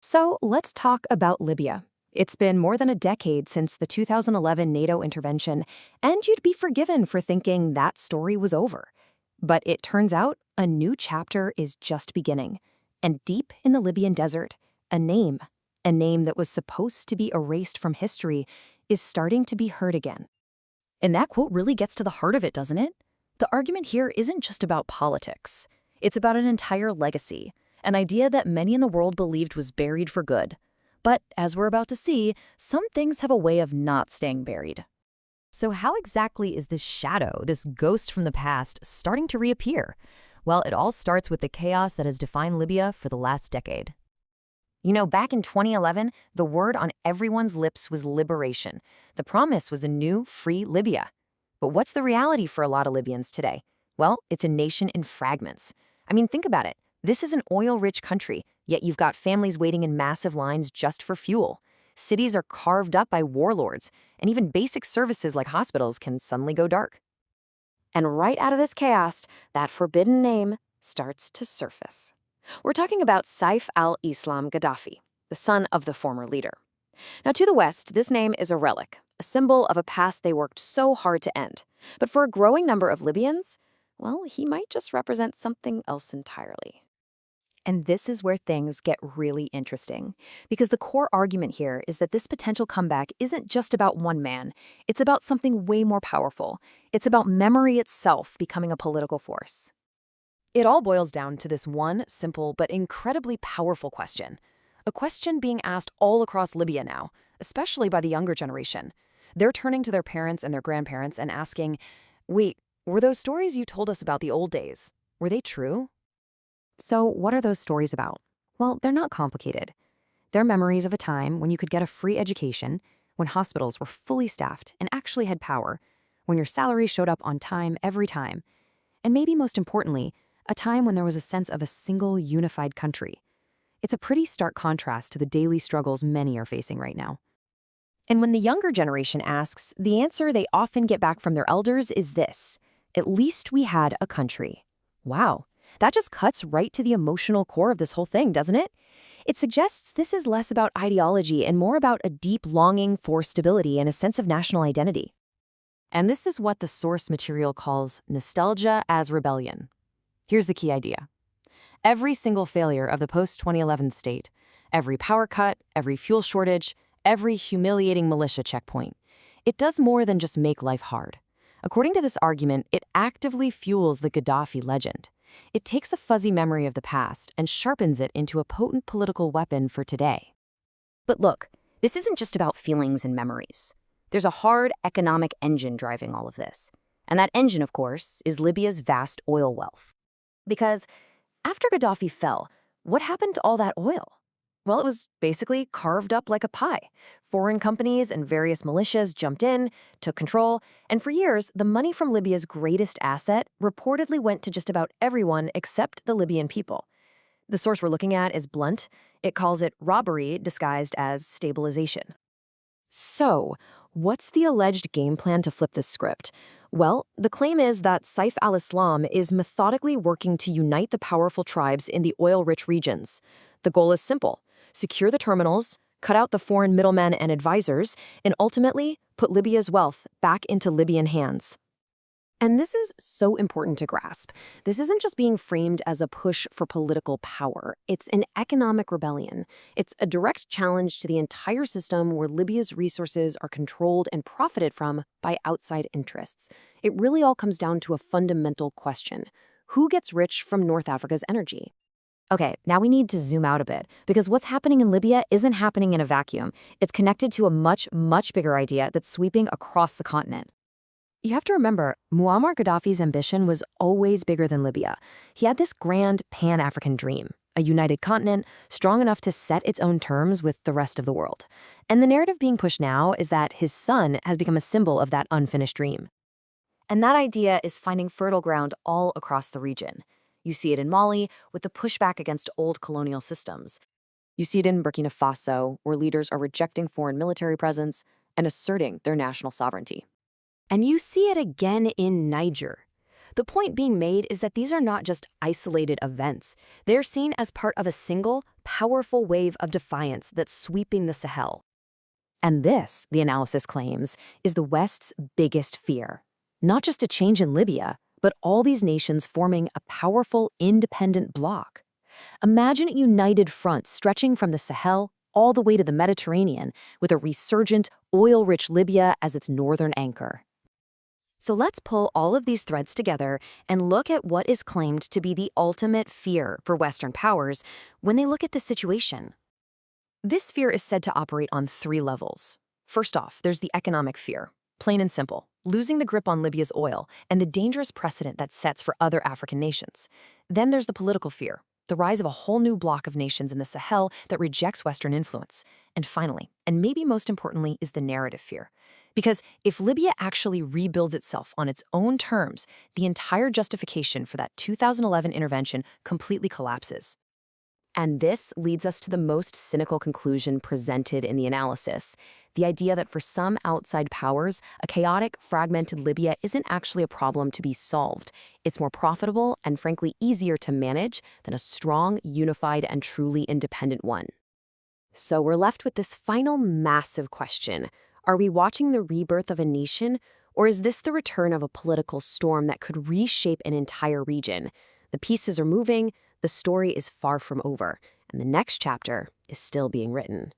So let's talk about Libya. It's been more than a decade since the 2011 NATO intervention, and you'd be forgiven for thinking that story was over. But it turns out a new chapter is just beginning. And deep in the Libyan desert, a name that was supposed to be erased from history, is starting to be heard again. And that quote really gets to the heart of it, doesn't it? The argument here isn't just about politics. It's about an entire legacy, an idea that many in the world believed was buried for good. But as we're about to see, some things have a way of not staying buried. So how exactly is this shadow, this ghost from the past, starting to reappear? Well, it all starts with the chaos that has defined Libya for the last decade. You know, back in 2011, the word on everyone's lips was liberation. The promise was a new, free Libya. But what's the reality for a lot of Libyans today? Well, it's a nation in fragments. I mean, think about it. This is an oil-rich country, yet you've got families waiting in massive lines just for fuel. Cities are carved up by warlords, and even basic services like hospitals can suddenly go dark. And right out of this chaos, that forbidden name starts to surface. We're talking about Saif al-Islam Gaddafi, the son of the former leader. Now, to the West, this name is a relic, a symbol of a past they worked so hard to end. But for a growing number of Libyans, well, he might just represent something else entirely. And this is where things get really interesting, because the core argument here is that this potential comeback isn't just about one man. It's about something way more powerful. It's about memory itself becoming a political force. It all boils down to this one simple but incredibly powerful question. A question being asked all across Libya now, especially by the younger generation. They're turning to their parents and their grandparents and asking, wait, were those stories you told us about the old days, were they true? So what are those stories about? Well, they're not complicated. They're memories of a time when you could get a free education, when hospitals were fully staffed and actually had power, when your salary showed up on time every time, and maybe most importantly, a time when there was a sense of a single, unified country. It's a pretty stark contrast to the daily struggles many are facing right now. And when the younger generation asks, the answer they often get back from their elders is this: at least we had a country. Wow, that just cuts right to the emotional core of this whole thing, doesn't it? It suggests this is less about ideology and more about a deep longing for stability and a sense of national identity. And this is what the source material calls nostalgia as rebellion. Here's the key idea. Every single failure of the post-2011 state, every power cut, every fuel shortage, every humiliating militia checkpoint, it does more than just make life hard. According to this argument, it actively fuels the Gaddafi legend. It takes a fuzzy memory of the past and sharpens it into a potent political weapon for today. But look, this isn't just about feelings and memories. There's a hard economic engine driving all of this. And that engine, of course, is Libya's vast oil wealth. Because after Gaddafi fell, what happened to all that oil? Well, it was basically carved up like a pie. Foreign companies and various militias jumped in, took control, and for years, the money from Libya's greatest asset reportedly went to just about everyone except the Libyan people. The source we're looking at is blunt. It calls it robbery disguised as stabilization. So, what's the alleged game plan to flip this script? Well, the claim is that Saif al-Islam is methodically working to unite the powerful tribes in the oil-rich regions. The goal is simple: secure the terminals, cut out the foreign middlemen and advisors, and ultimately put Libya's wealth back into Libyan hands. And this is so important to grasp. This isn't just being framed as a push for political power. It's an economic rebellion. It's a direct challenge to the entire system where Libya's resources are controlled and profited from by outside interests. It really all comes down to a fundamental question: who gets rich from North Africa's energy? Okay, now we need to zoom out a bit, because what's happening in Libya isn't happening in a vacuum. It's connected to a much, much bigger idea that's sweeping across the continent. You have to remember, Muammar Gaddafi's ambition was always bigger than Libya. He had this grand Pan-African dream, a united continent strong enough to set its own terms with the rest of the world. And the narrative being pushed now is that his son has become a symbol of that unfinished dream. And that idea is finding fertile ground all across the region. You see it in Mali with the pushback against old colonial systems. You see it in Burkina Faso, where leaders are rejecting foreign military presence and asserting their national sovereignty. And you see it again in Niger. The point being made is that these are not just isolated events. They're seen as part of a single, powerful wave of defiance that's sweeping the Sahel. And this, the analysis claims, is the West's biggest fear. Not just a change in Libya, but all these nations forming a powerful, independent bloc. Imagine a united front stretching from the Sahel all the way to the Mediterranean, with a resurgent, oil-rich Libya as its northern anchor. So let's pull all of these threads together and look at what is claimed to be the ultimate fear for Western powers when they look at this situation. This fear is said to operate on 3 levels. First off, there's the economic fear. Plain and simple, losing the grip on Libya's oil and the dangerous precedent that sets for other African nations. Then there's the political fear, the rise of a whole new bloc of nations in the Sahel that rejects Western influence. And finally, and maybe most importantly, is the narrative fear. Because if Libya actually rebuilds itself on its own terms, the entire justification for that 2011 intervention completely collapses. And this leads us to the most cynical conclusion presented in the analysis, the idea that for some outside powers, a chaotic, fragmented Libya isn't actually a problem to be solved. It's more profitable and frankly easier to manage than a strong, unified, and truly independent one. So we're left with this final massive question. Are we watching the rebirth of a nation, or is this the return of a political storm that could reshape an entire region? The pieces are moving, the story is far from over, and the next chapter is still being written.